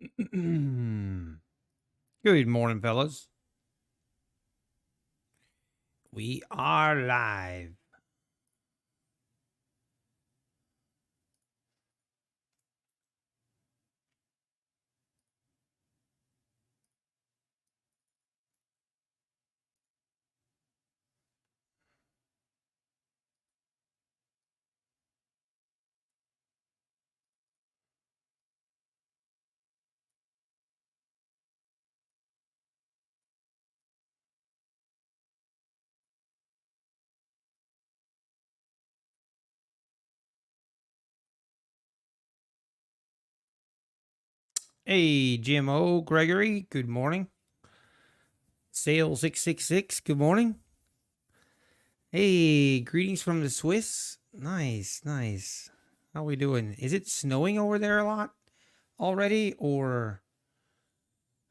Good morning, fellas. We are live. Hey, GMO Gregory, good morning. Sale 666, good morning. Hey, greetings from the Swiss. Nice, nice. How we doing? Is it snowing over there a lot already, or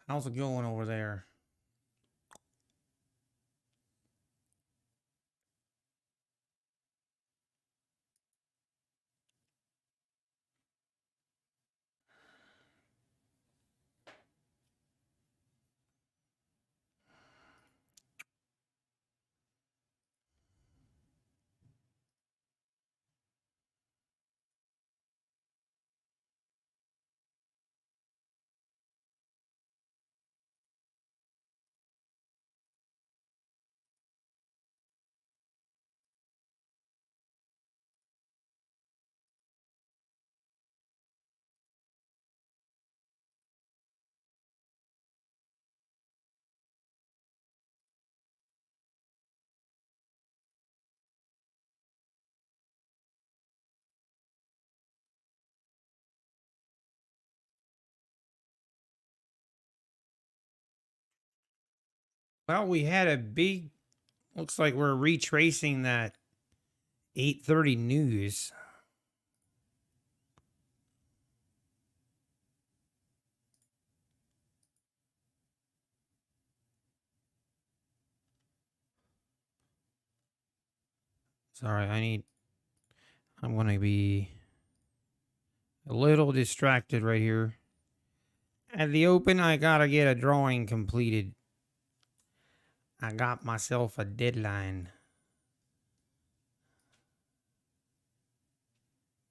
how's it going over there? Well, we had a big, looks like we're retracing that 8:30 news. Sorry, I'm going to be a little distracted right here. At the open, I gotta get a drawing completed. I got myself a deadline,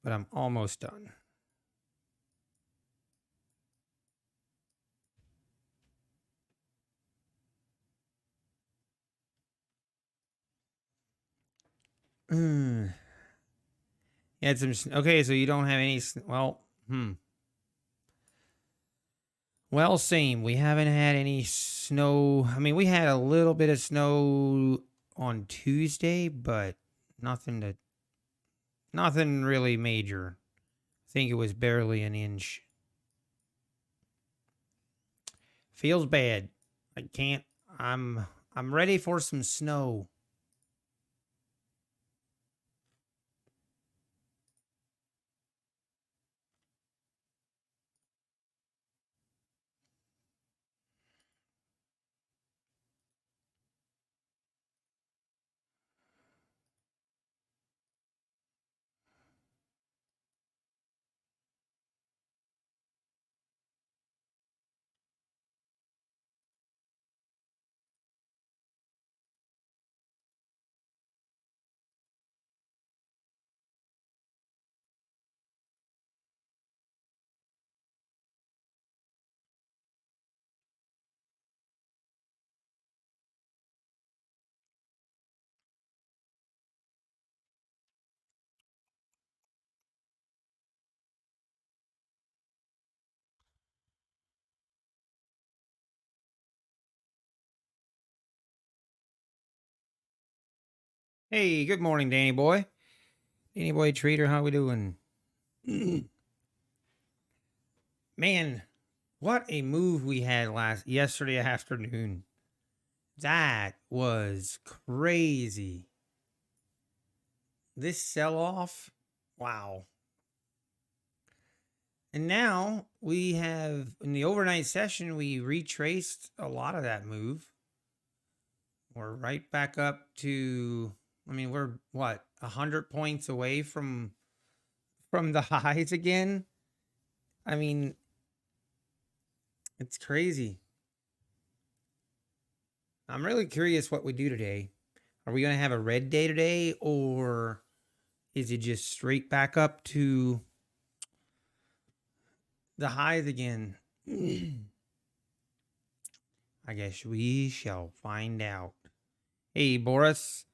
but I'm almost done. Mm. You had some. Okay, so you don't have any. Well, Well, same. We haven't had any snow. I mean, we had a little bit of snow on Tuesday, but nothing to. Nothing really major. I think it was barely an inch. Feels bad. I can't. I'm. I'm ready for some snow. Hey, good morning, Danny boy. Danny boy Trader, how we doing? Man, what a move we had yesterday afternoon. That was crazy. This sell off, wow. And now we have in the overnight session, we retraced a lot of that move. We're right back up to, I mean, we're what, 100 points away from the highs again. I mean, It's crazy. I'm really curious what we do today. Are we going to have a red day today, or is it just straight back up to the highs again? I guess we shall find out. Hey, Boris,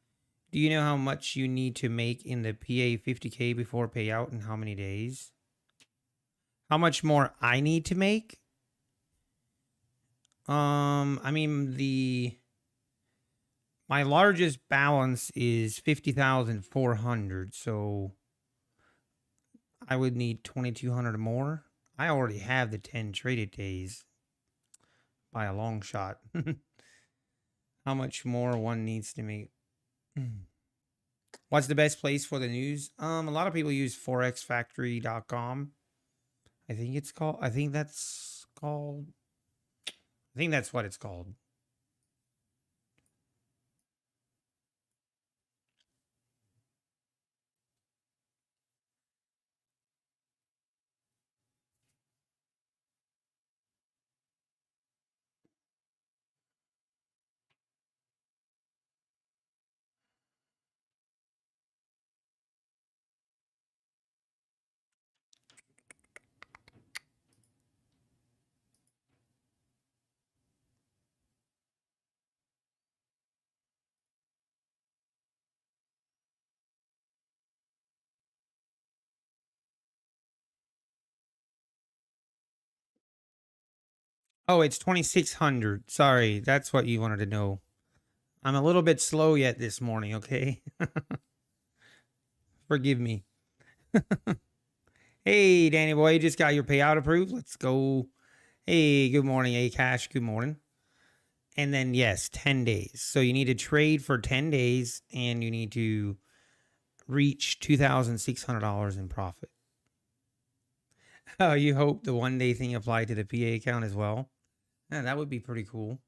do you know how much you need to make in the PA 50K before payout and how many days? How much more I need to make? I mean, my largest balance is 50,400, so I would need 2,200 more. I already have the 10 traded days by a long shot. How much more one needs to make? What's the best place for the news? A lot of people use forexfactory.com. I think it's called. I think that's what it's called. Oh, it's 2,600. Sorry, that's what you wanted to know. I'm a little bit slow yet this morning, okay? Forgive me. Hey, Danny boy, just got your payout approved. Let's go. Hey, good morning, A-Cash. Good morning. And then, yes, 10 days. So you need to trade for 10 days and you need to reach $2,600 in profit. Oh, you hope the 1 day thing applied to the PA account as well? Yeah, that would be pretty cool.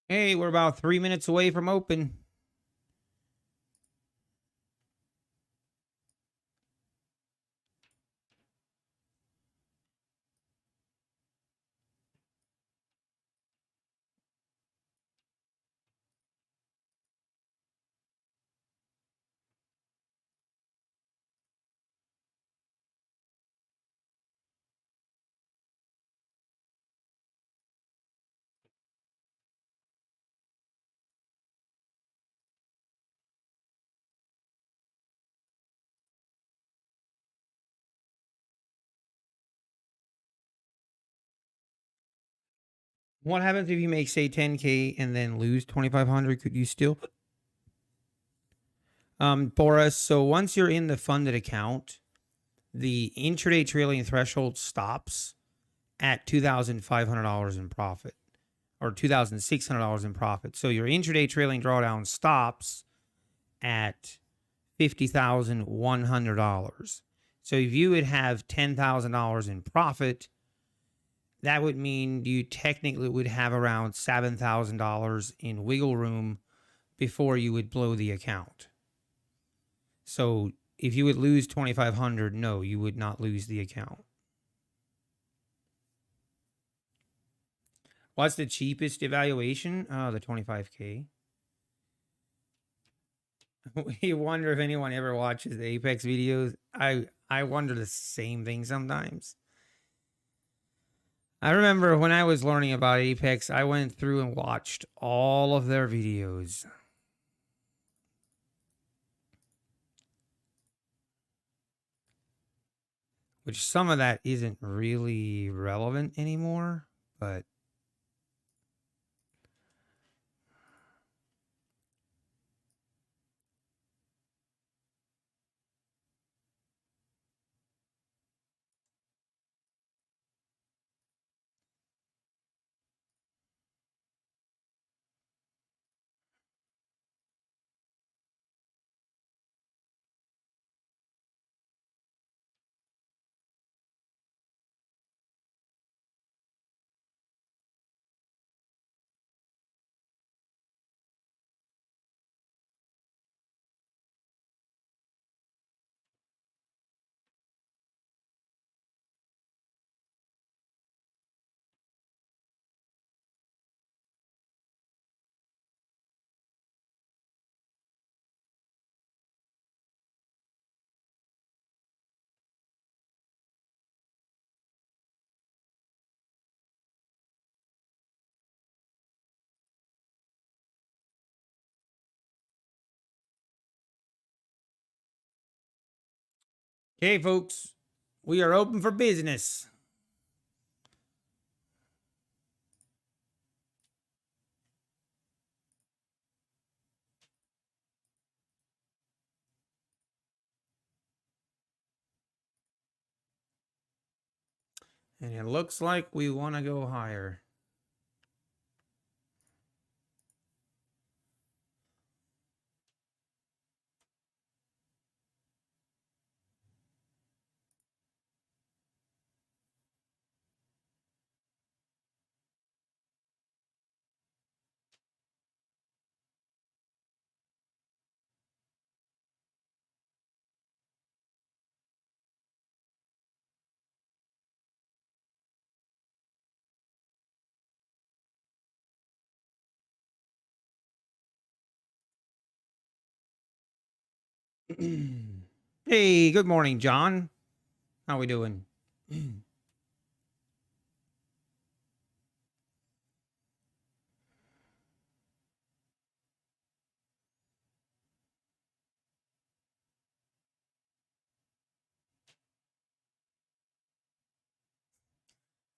Hey, we're about 3 minutes away from open. What happens if you make, say, 10K and then lose 2,500? Could you still? Boris, so once you're in the funded account, the intraday trailing threshold stops at $2,500 in profit. or $2,600 in profit. So your intraday trailing drawdown stops at $50,100. So if you would have $10,000 in profit, that would mean you technically would have around $7,000 in wiggle room before you would blow the account. So if you would lose $2,500, no, you would not lose the account. What's the cheapest evaluation? Oh, the 25K. You wonder if anyone ever watches the Apex videos. I wonder the same thing sometimes. I remember when I was learning about Apex, I went through and watched all of their videos. Which some of that isn't really relevant anymore, but okay, folks, we are open for business. And it looks like we want to go higher. Hey, good morning, John. How we doing?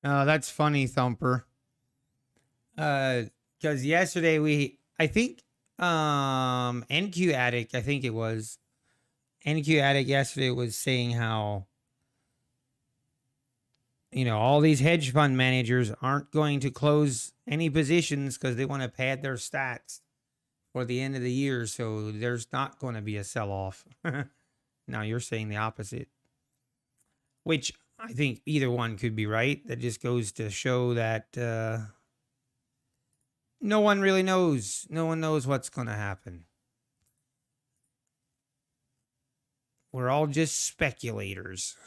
That's funny, Thumper. Because yesterday I think, NQ Addict, I think it was NQ Addict yesterday was saying how, all these hedge fund managers aren't going to close any positions because they want to pad their stats for the end of the year. So there's not going to be a sell off. Now you're saying the opposite, which I think either one could be right. That just goes to show that no one really knows. No one knows what's going to happen. We're all just speculators.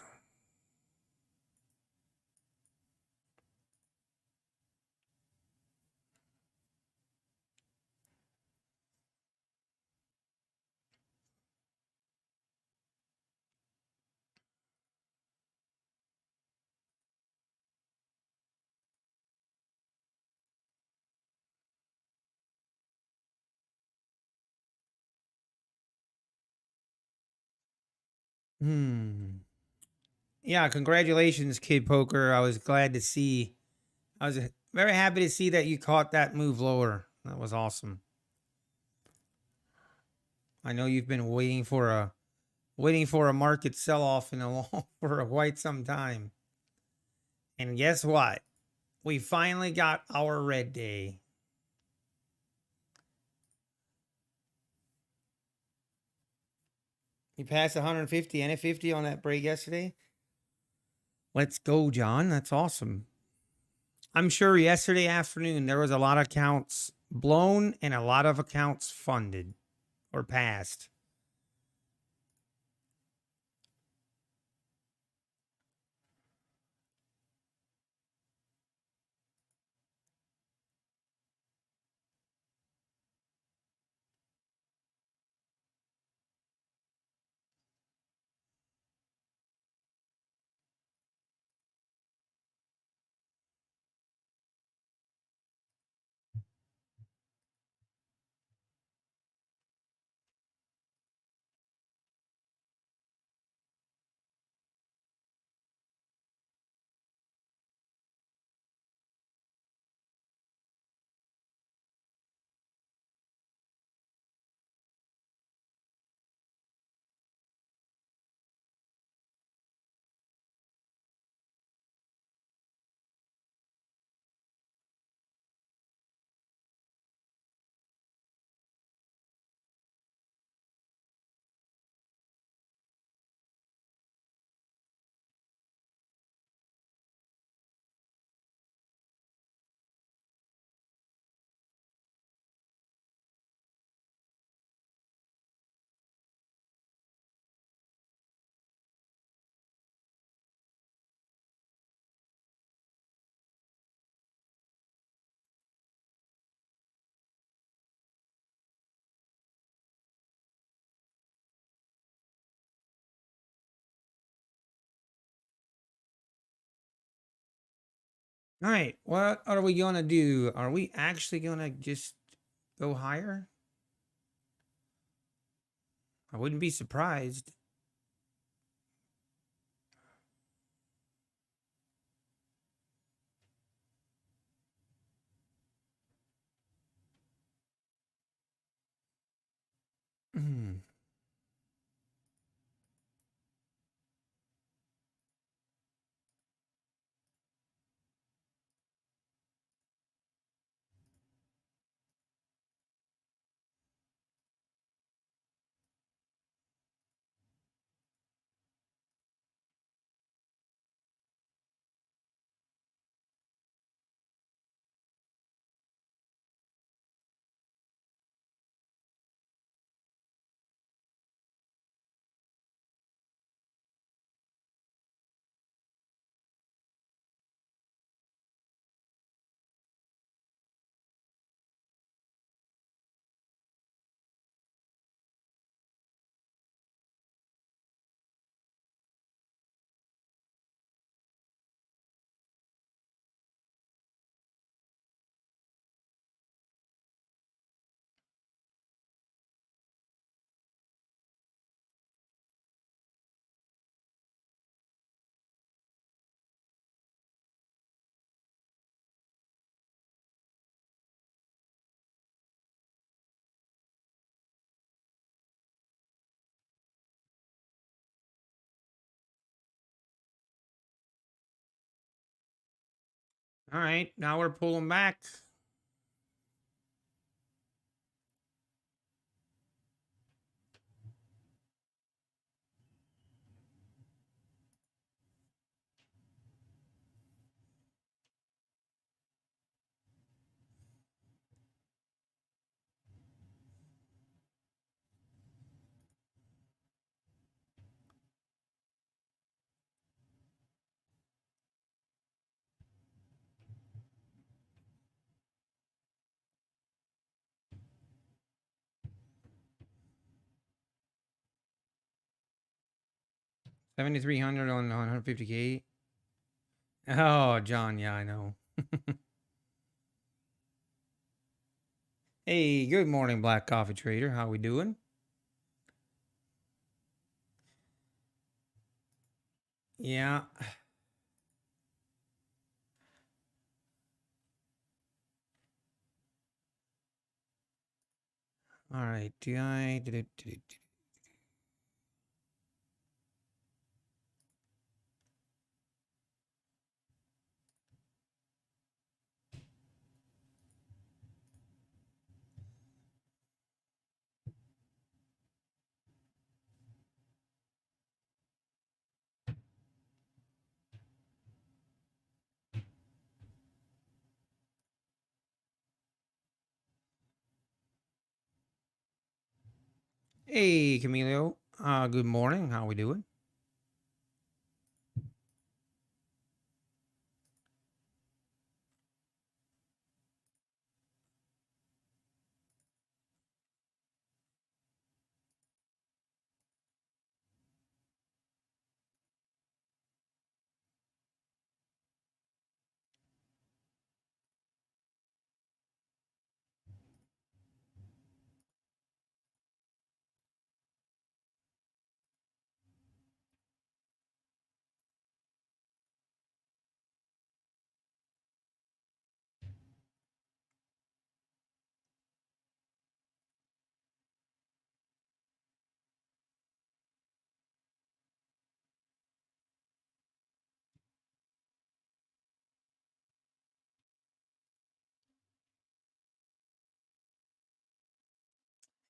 Yeah, congratulations, Kid Poker. I was glad to see. I was very happy to see that you caught that move lower. That was awesome. I know you've been waiting for a market sell off for quite some time. And guess what? We finally got our red day. We passed 150 and a 50 on that break yesterday. Let's go, John. That's awesome. I'm sure yesterday afternoon there was a lot of accounts blown and a lot of accounts funded or passed. All right, what are we going to do? Are we actually going to just go higher? I wouldn't be surprised. Hmm. All right, now we're pulling back. $7,300 on 150K. Oh, John, yeah, I know. Hey, good morning, Black Coffee Trader. How we doing? Yeah. All right. Hey, Camilo. Good morning. How we doing?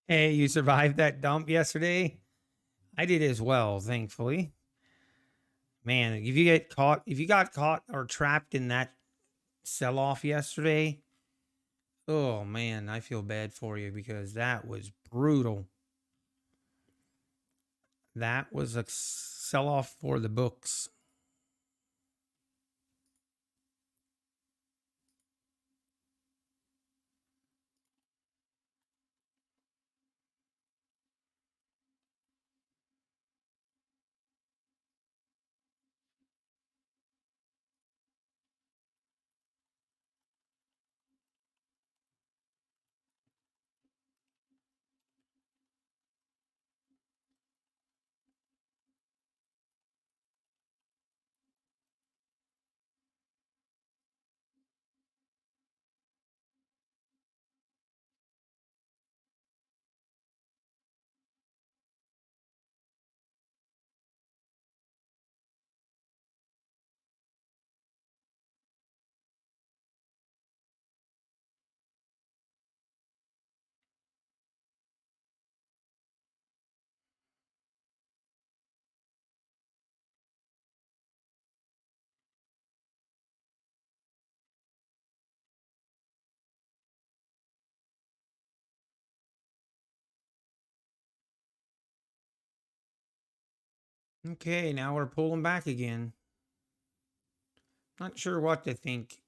Hey, you survived that dump yesterday? I did as well, thankfully. Man, if you got caught or trapped in that sell off yesterday, oh man, I feel bad for you because that was brutal. That was a sell off for the books. Okay, now we're pulling back again. Not sure what to think.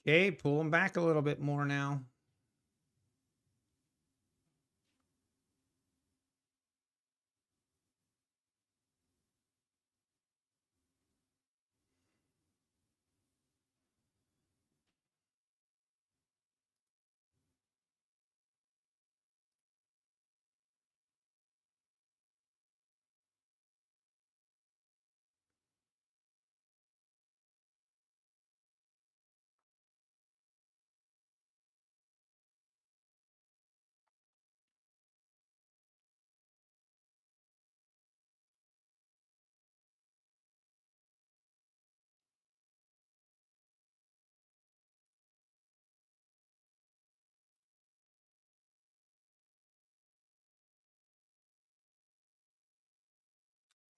Okay, pulling back a little bit more now.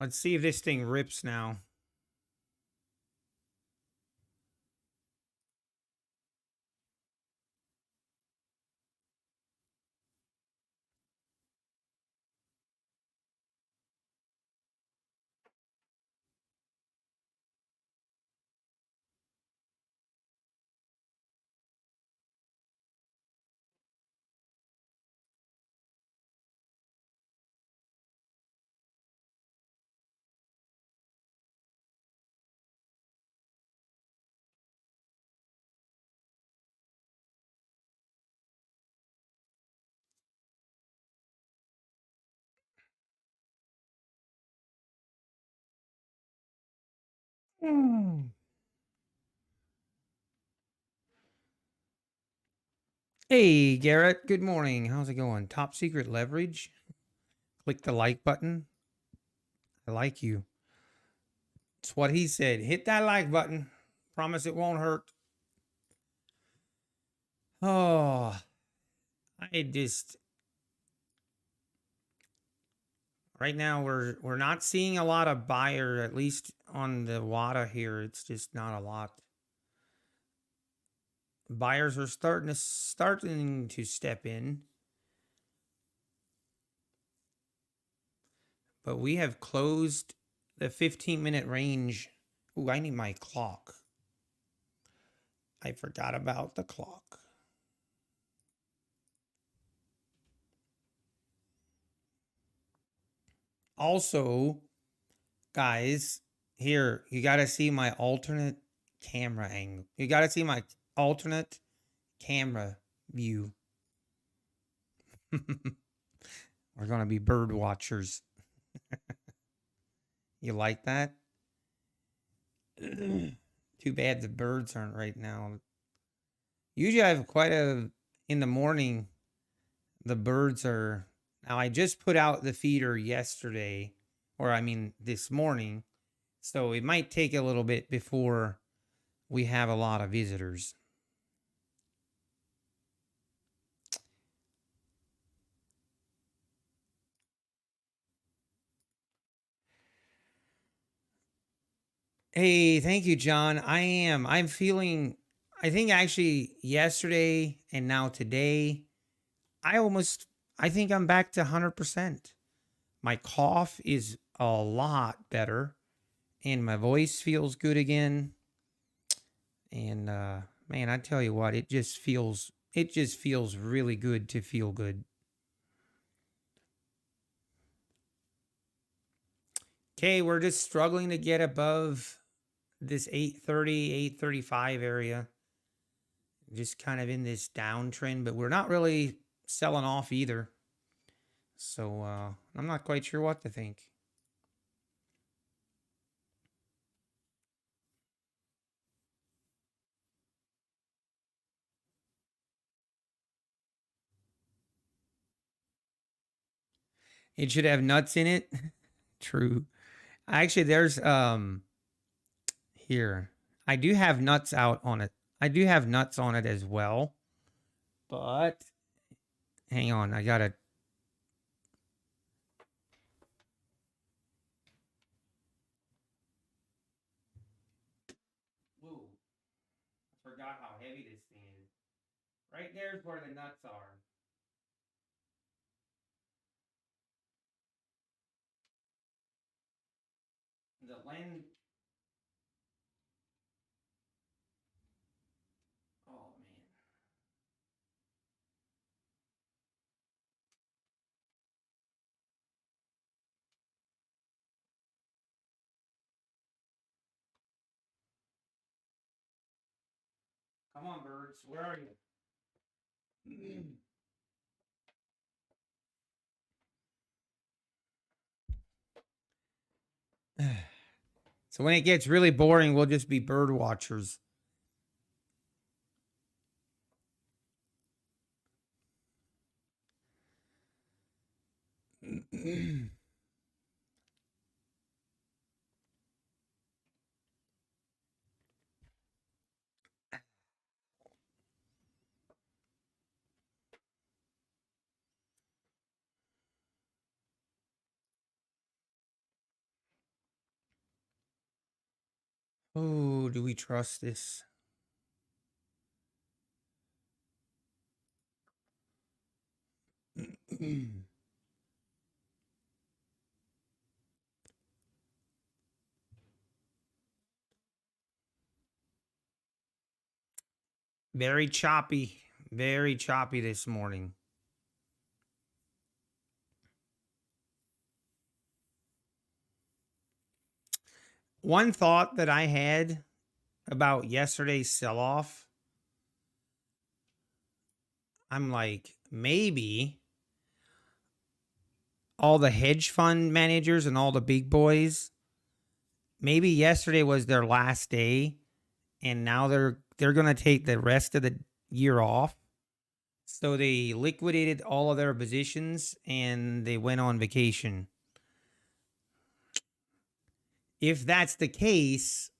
Let's see if this thing rips now. Hey, Garrett. Good morning. How's it going? Top secret leverage. Click the like button. I like you. It's what he said. Hit that like button. Promise it won't hurt. Oh, I just right now we're not seeing a lot of buyer, at least on the WADA here. It's just not a lot. Buyers are starting to step in. But we have closed the 15-minute range. Ooh, I need my clock. I forgot about the clock. Also, guys, here, you got to see my alternate camera angle. You got to see my alternate camera view. We're going to be bird watchers. You like that? Too bad the birds aren't right now. Usually I have quite a, in the morning, the birds are, now I just put out the feeder yesterday, or I mean this morning. So it might take a little bit before we have a lot of visitors. Hey, thank you, John. I'm feeling, I think actually yesterday and now today, I think I'm back to 100%. My cough is a lot better and my voice feels good again. And, man, I tell you what, it just feels really good to feel good. Okay, we're just struggling to get above this 830, 835 area. Just kind of in this downtrend, but we're not really selling off either. So I'm not quite sure what to think. It should have nuts in it. True. Actually, there's here. I do have nuts out on it. I do have nuts on it as well. But hang on, I gotta. Whoa! I forgot how heavy this thing is. Right there's where the nuts are. The lens. Oh man. Come on, birds. Where are you? So when it gets really boring, we'll just be bird watchers. Oh, do we trust this? Very choppy. Very choppy this morning. One thought that I had about yesterday's sell-off, I'm like, maybe all the hedge fund managers and all the big boys, maybe yesterday was their last day and now they're going to take the rest of the year off. So they liquidated all of their positions and they went on vacation. If that's the case,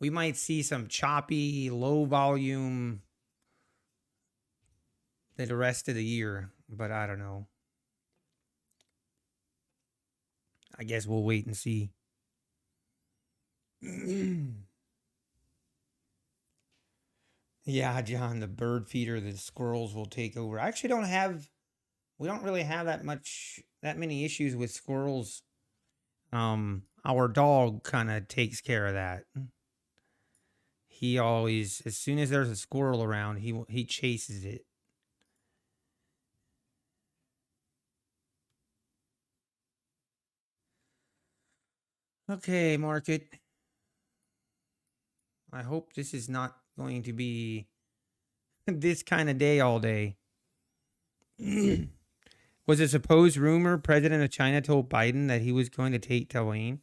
we might see some choppy, low volume the rest of the year, but I don't know. I guess we'll wait and see. Yeah, John, the bird feeder, the squirrels will take over. I actually we don't really have that many issues with squirrels. Our dog kind of takes care of that. He always, as soon as there's a squirrel around, he chases it. Okay, market. I hope this is not going to be this kind of day all day. Was a supposed rumor President of China told Biden that he was going to take Taiwan?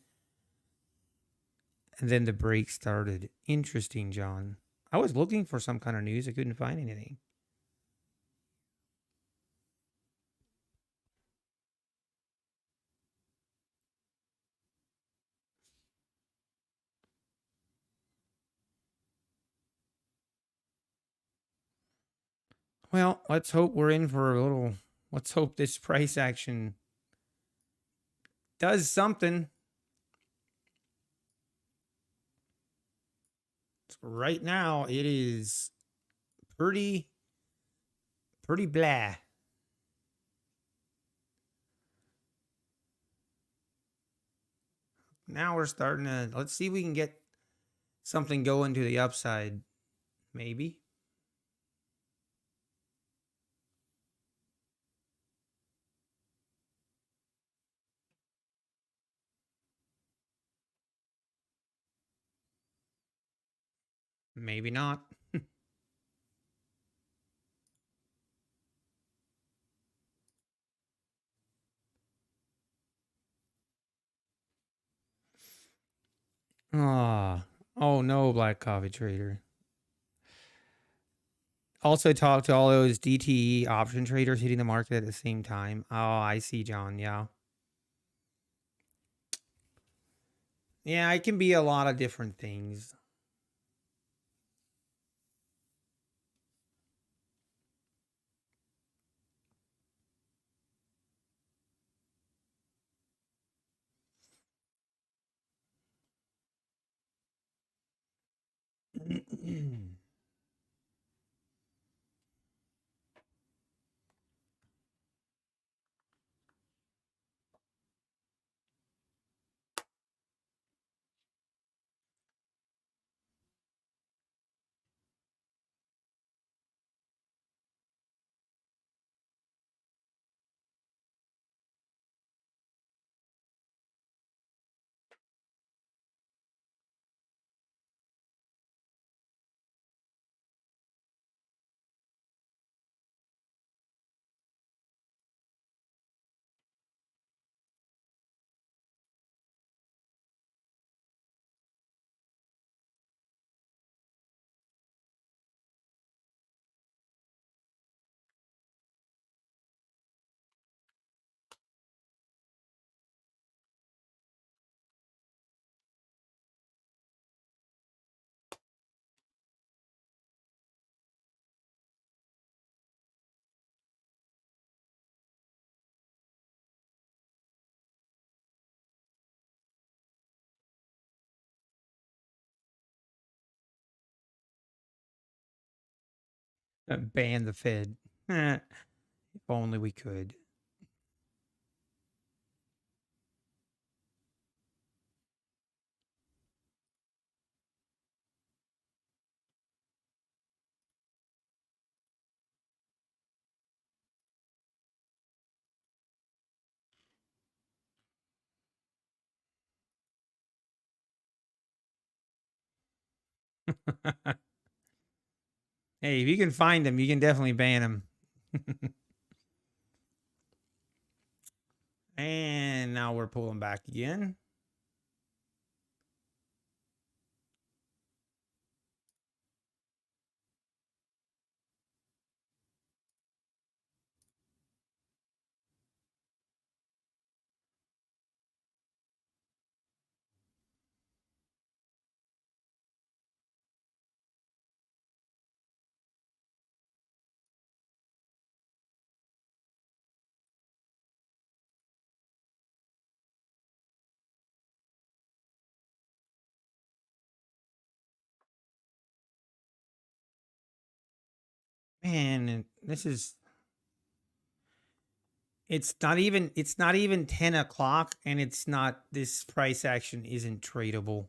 And then the break started. Interesting, John. I was looking for some kind of news. I couldn't find anything. Well, let's hope we're in for a little. Let's hope this price action does something. Right now, it is pretty blah. Now we're starting to, let's see if we can get something going to the upside. Maybe. Maybe not. Ah, oh no, Black Coffee Trader. Also talk to all those DTE option traders hitting the market at the same time. Oh, I see, John. Yeah. Yeah, it can be a lot of different things. Ban the Fed. If only we could. Hey, if you can find them, you can definitely ban them. And now we're pulling back again. Man, this is it's not even 10 o'clock, and it's not this price action isn't tradable.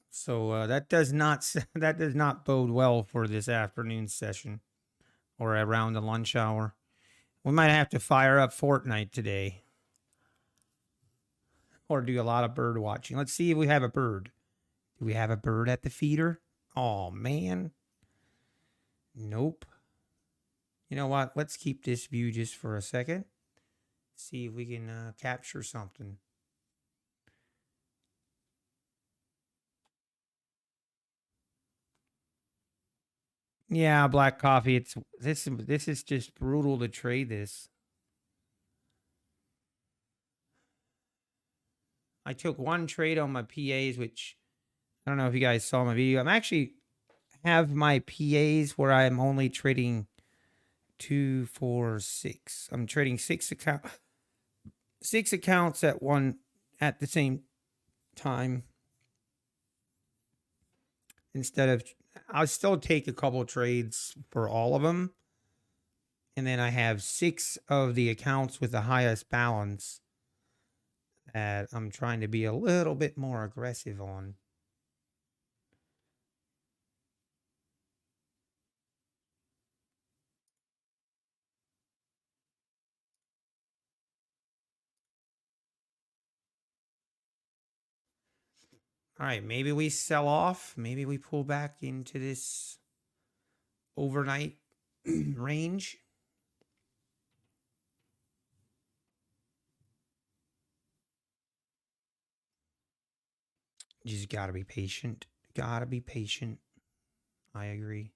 So that does not that does not bode well for this afternoon session or around the lunch hour. We might have to fire up Fortnite today or do a lot of bird watching. Let's see if we have a bird. Do we have a bird at the feeder? Oh man. Nope. You know what? Let's keep this view just for a second. See if we can capture something. Yeah, black coffee. It's this is just brutal to trade this. I took one trade on my PAs, which I don't know if you guys saw my video. I'm actually have my PAs where I'm only trading 2, 4, 6. I'm trading six accounts at the same time. Instead of, I'll still take a couple trades for all of them. And then I have 6 of the accounts with the highest balance that I'm trying to be a little bit more aggressive on. All right, maybe we sell off. Maybe we pull back into this overnight range. You just gotta be patient. Gotta be patient. I agree.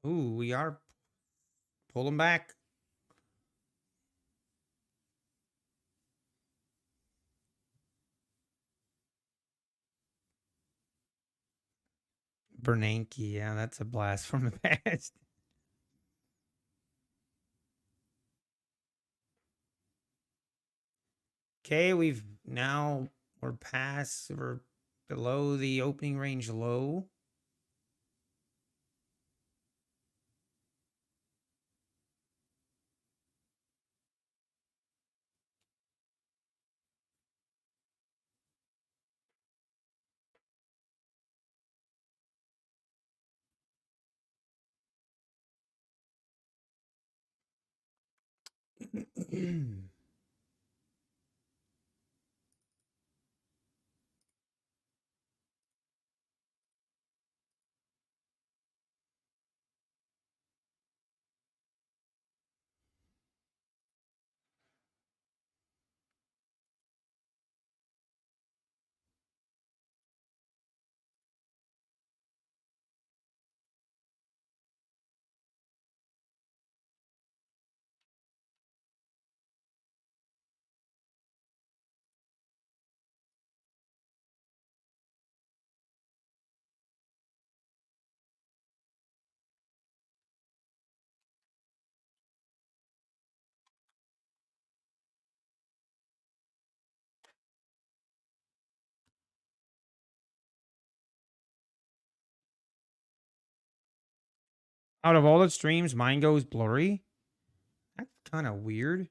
Ooh, we are pulling back. Bernanke, yeah, that's a blast from the past. Okay, we're we're below the opening range low. Out of all the streams, mine goes blurry. That's kind of weird.